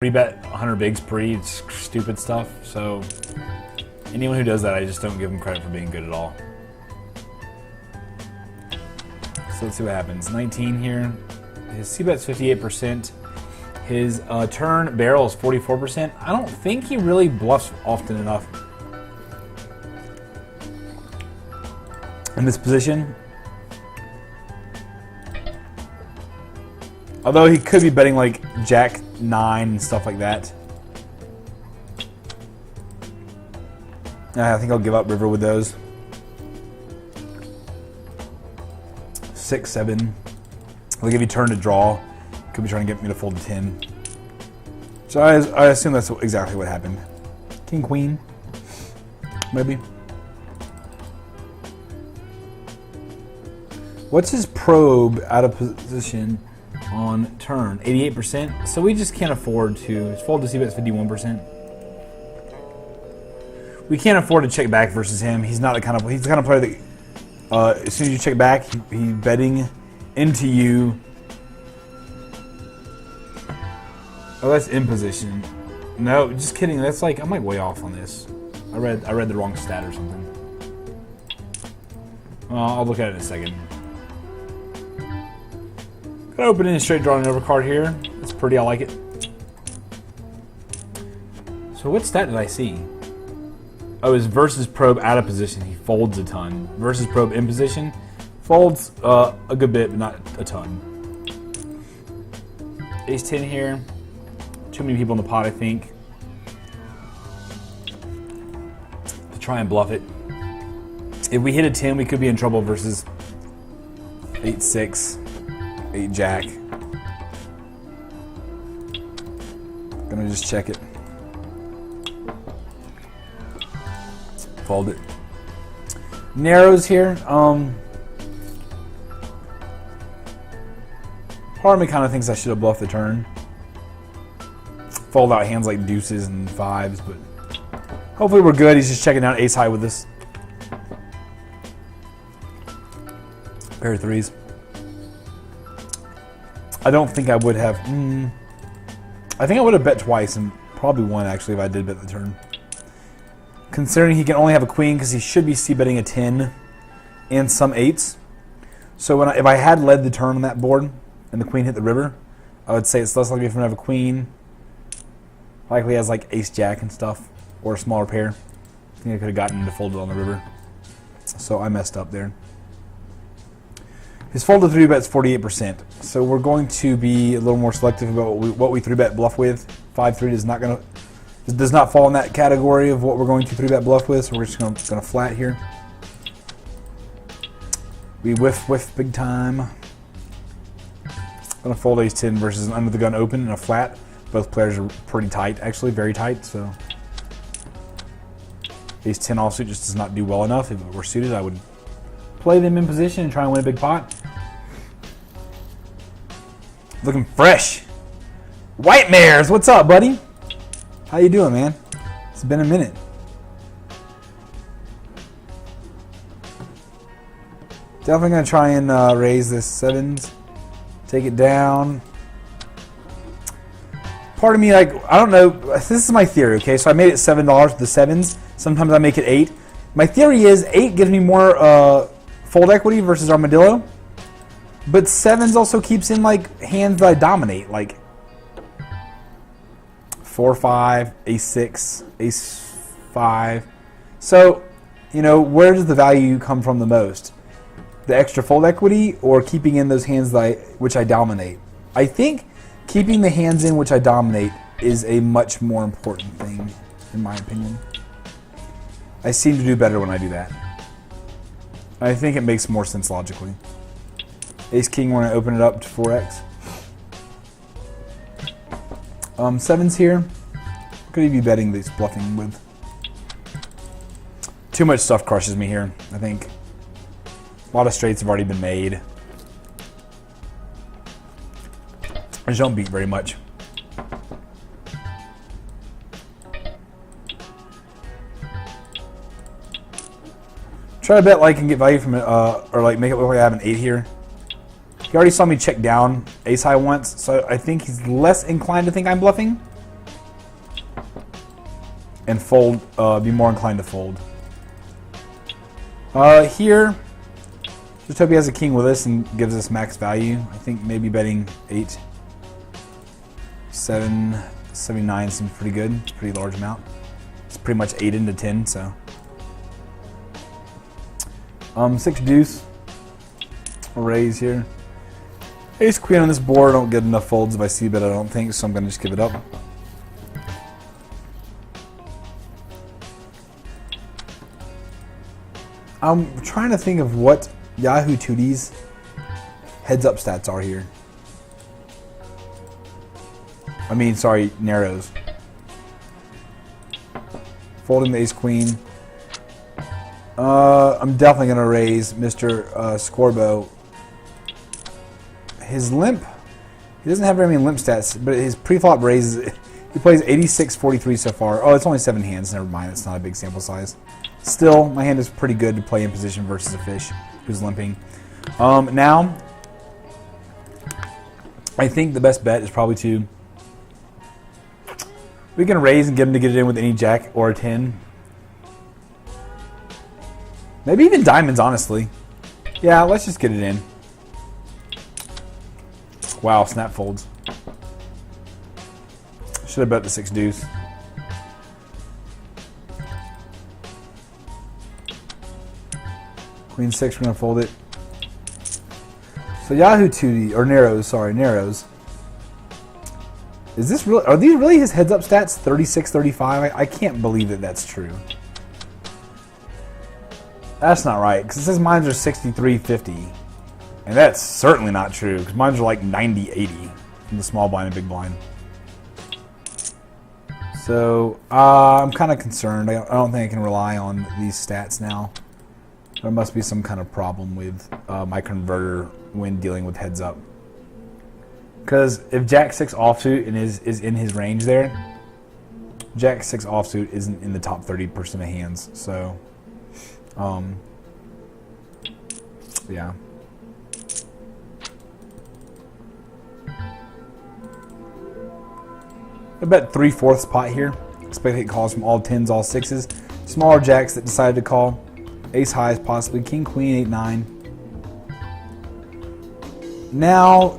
Pre-bet 100 bigs pre, it's stupid stuff. So anyone who does that, I just don't give them credit for being good at all. So let's see what happens. 19 here. His C-bet's 58%. His turn barrel is 44%. I don't think he really bluffs often enough in this position. Although he could be betting like Jack 9 and stuff like that. I think I'll give up river with those. 6, 7. I'll give you turn to draw. Could be trying to get me to fold to 10. So I assume that's exactly what happened. King, queen. Maybe. What's his probe out of position on turn? 88%. So we just can't afford to. His fold to c-bet's 51%. We can't afford to check back versus him. He's not the kind of player that as soon as you check back, he's betting into you. Oh, that's in position. No, just kidding. That's like I'm like way off on this. I read the wrong stat or something. Well, I'll look at it in a second. Gonna open in a straight draw and over card here. It's pretty. I like it. So what stat did I see? Oh, his versus probe out of position. He folds a ton. Versus probe in position, folds a good bit, but not a ton. Ace 10 here. Too many people in the pot, I think, to try and bluff it. If we hit a 10, we could be in trouble versus 8-6, 8-jack. Gonna just check it. Fold it. Narrows here. Part of me kind of thinks I should have bluffed the turn. Fold out hands like deuces and fives, but hopefully we're good. He's just checking down ace high with this. Pair of threes. I don't think I would have. I think I would have bet twice and probably won actually if I did bet the turn. Considering he can only have a queen because he should be c-betting a 10 and some 8s. So if I had led the turn on that board and the queen hit the river, I would say it's less likely for him to have a queen. Likely has like ace-jack and stuff, or a smaller pair. I think I could have gotten him to fold it on the river. So I messed up there. His fold to 3-bet's 48%. So we're going to be a little more selective about what we 3-bet bluff with. 5-3 does not fall in that category of what we're going to 3-bet bluff with, so we're just going to flat here. We whiff big time. Going to fold ace 10 versus an under the gun open and a flat. Both players are pretty tight, actually, very tight. So ace 10 offsuit just does not do well enough. If it were suited, I would play them in position and try and win a big pot. Looking fresh. White Mares, what's up, buddy? How you doing, man? It's been a minute. Definitely gonna try and raise this sevens. Take it down. Part of me, like, I don't know. This is my theory, okay? So I made it $7 with the sevens. Sometimes I make it 8. My theory is 8 gives me more fold equity versus armadillo. But sevens also keeps in like hands that I dominate, like 4-5, ace-6, ace-5. So, you know, where does the value come from the most? The extra fold equity or keeping in those hands that which I dominate? I think keeping the hands in which I dominate is a much more important thing, in my opinion. I seem to do better when I do that. I think it makes more sense logically. Ace-king, we're going to open it up to 4x. Sevens here. What could he be betting this bluffing with? Too much stuff crushes me here, I think. A lot of straights have already been made. I just don't beat very much. Try to bet like and get value from it, or like make it look like I have an 8 here. He already saw me check down ace high once, so I think he's less inclined to think I'm bluffing. and fold, be more inclined to fold. Here, just hope he has a king with us and gives us max value. I think maybe betting 8, 7, 79 seems pretty good. It's a pretty large amount. It's pretty much 8 into 10, so. 6 deuce. We'll raise here. Ace queen on this board. I don't get enough folds if I see bet, I don't think, so I'm going to just give it up. I'm trying to think of what Yahoo Tooties heads up stats are here. I mean, sorry, narrows. Folding the ace queen. I'm definitely going to raise Mr. Scorbo. His limp, he doesn't have very many limp stats, but his pre-flop raises, he plays 86-43 so far. Oh, it's only 7 hands, never mind, it's not a big sample size. Still, my hand is pretty good to play in position versus a fish who's limping. Now, I think the best bet is probably to, we can raise and get him to get it in with any jack or a 10. Maybe even diamonds, honestly. Yeah, let's just get it in. Wow, snap folds. Should have bet the 6 deuce. Queen 6, we're going to fold it. So Yahoo 2D, or Narrows, sorry, Narrows. Is this really, are these really his heads up stats? 36-35? I can't believe that that's true. That's not right, because it says mines are 63-50. And that's certainly not true, because mines are like 90-80 from the small blind and big blind. So, I'm kind of concerned. I don't think I can rely on these stats now. There must be some kind of problem with my converter when dealing with heads up. Because if Jack 6 offsuit and is in his range there, Jack 6 offsuit isn't in the top 30% of hands. So, yeah. I bet 3/4 pot here. Expect it calls from all 10s, all 6s. Smaller jacks that decided to call. Ace highs possibly. King, queen, 8, 9. Now,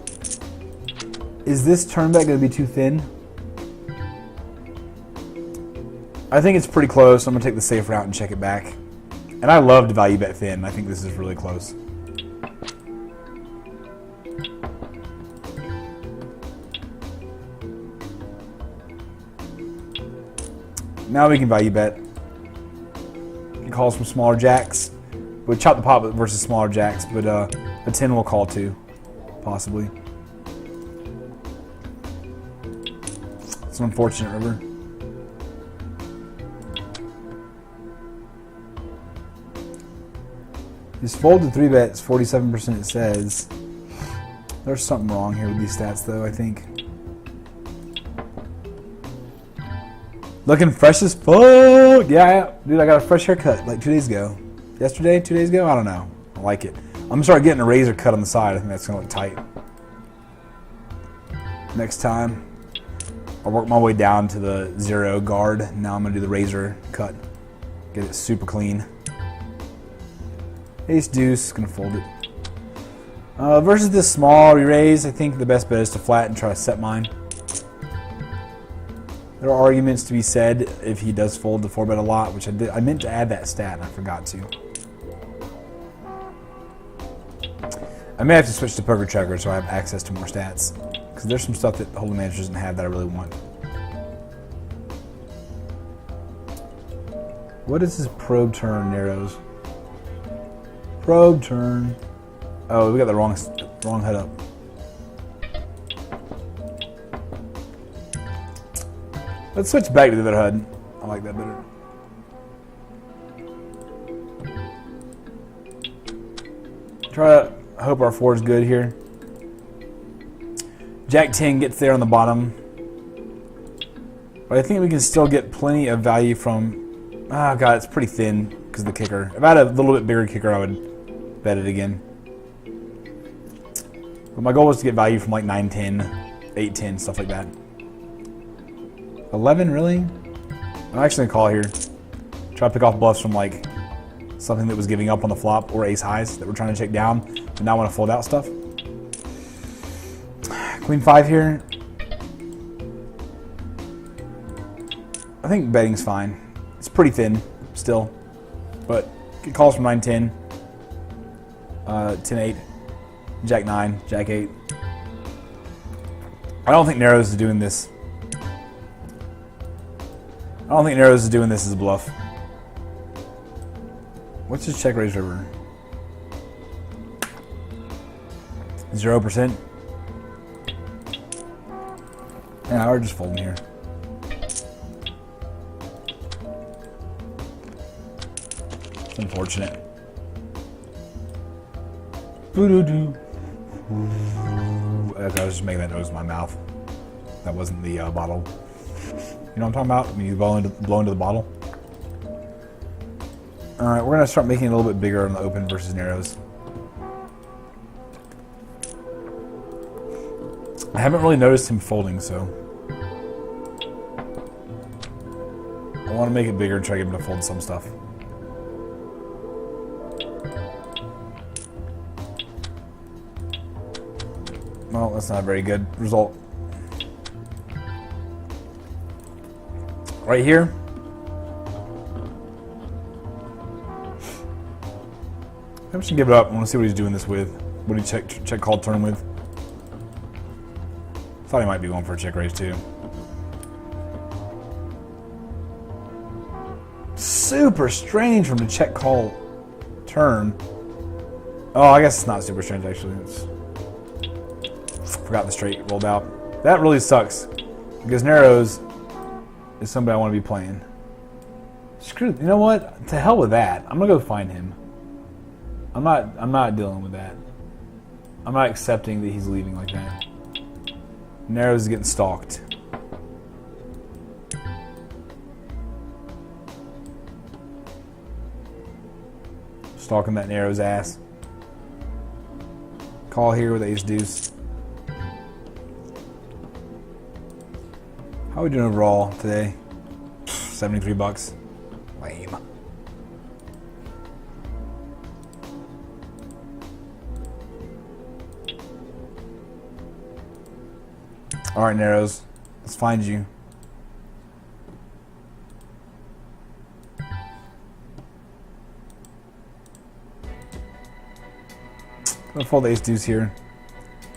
is this turn bet going to be too thin? I think it's pretty close. I'm going to take the safe route and check it back. And I love to value bet thin. I think this is really close. Now we can value bet. He calls from smaller jacks. We'll chop the pot versus smaller jacks, but a 10 will call too, possibly. It's an unfortunate river. His folded 3 bets, 47% it says. There's something wrong here with these stats though, I think. Looking fresh as fuck. Yeah, dude, I got a fresh haircut like 2 days ago. Yesterday, 2 days ago? I don't know. I like it. I'm going to start getting a razor cut on the side. I think that's going to look tight. Next time, I'll work my way down to the 0 guard. Now I'm going to do the razor cut. Get it super clean. Ace deuce, going to fold it. Versus this small re-raise, I think the best bet is to flat and try to set mine. There are arguments to be said if he does fold the 4-bet a lot, which I did. I meant to add that stat and I forgot to. I may have to switch to Poker Tracker so I have access to more stats, because there's some stuff that Hold'em Manager doesn't have that I really want. What is his probe turn, Narrows? Probe turn. Oh, we got the wrong head up. Let's switch back to the other HUD. I like that better. Try to hope our 4 is good here. Jack 10 gets there on the bottom. But I think we can still get plenty of value from... Oh god, it's pretty thin because of the kicker. If I had a little bit bigger kicker, I would bet it again. But my goal was to get value from like 9-10, 8-10, stuff like that. 11, really? I'm actually gonna call here. Try to pick off bluffs from like something that was giving up on the flop or ace highs that we're trying to check down, but now want to fold out stuff. Queen 5 here. I think betting's fine. It's pretty thin still, but it calls from 9-10, 10-8, Jack 9, Jack 8. I don't think Narrows is doing this. I don't think Narrows is doing this as a bluff. What's his check raise river? 0%. Yeah, we're just folding here. It's unfortunate. Boo-doo-doo. I was just making that noise in my mouth. That wasn't the bottle. You know what I'm talking about? When you blow into the bottle. Alright, we're going to start making it a little bit bigger on the open versus narrows. I haven't really noticed him folding, so I want to make it bigger and try to get him to fold some stuff. Well, that's not a very good result. Right here. I'm just gonna give it up. I want to see what he's doing this with. What did he check call turn with? Thought he might be going for a check raise too. Super strange from the check call turn. Oh, I guess it's not super strange actually. Forgot the straight rolled out. That really sucks because narrows is somebody I want to be playing. Screw. You know what? To hell with that. I'm gonna go find him. I'm not dealing with that. I'm not accepting that he's leaving like that. Narrows is getting stalked. Stalking that narrows ass. Call here with ace deuce. How are we doing overall today? 73 bucks. Lame. Alright, narrows. Let's find you. I'm gonna fold ace deuce here.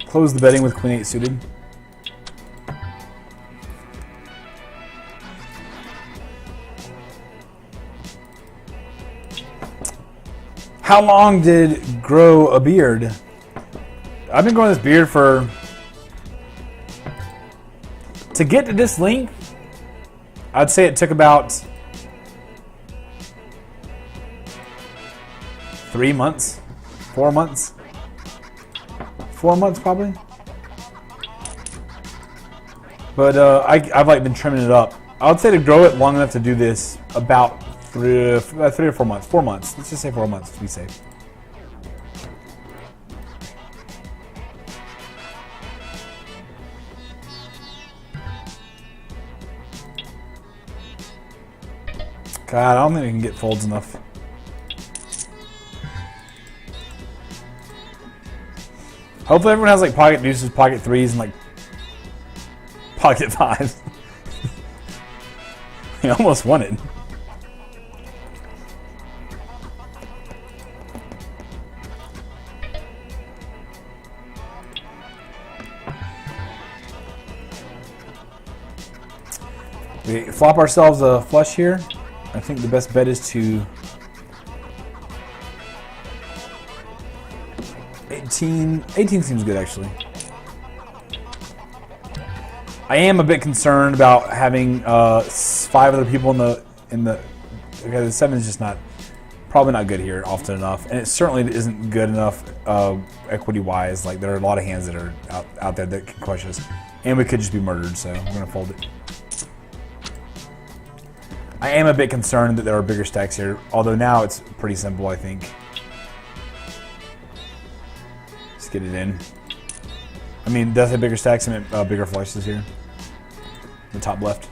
Close the betting with queen 8 suited. How long did grow a beard? I've been growing this beard for... To get to this length, I'd say it took about 3 months, 4 months. 4 months probably. But I've like been trimming it up. I would say to grow it long enough to do this about 3 or 4 months. 4 months. Let's just say 4 months to be safe. God, I don't think we can get folds enough. Hopefully everyone has like pocket deuces, pocket threes, and like pocket fives. We almost won it. We flop ourselves a flush here. I think the best bet is to 18 seems good actually. I am a bit concerned about having 5 other people in the okay, the 7 is just probably not good here often enough, and it certainly isn't good enough equity wise. Like there are a lot of hands that are out there that can crush us, and we could just be murdered. So I'm gonna fold it. I am a bit concerned that there are bigger stacks here, although now it's pretty simple, I think. Let's get it in. I mean, does have bigger stacks and bigger flushes here? The top left.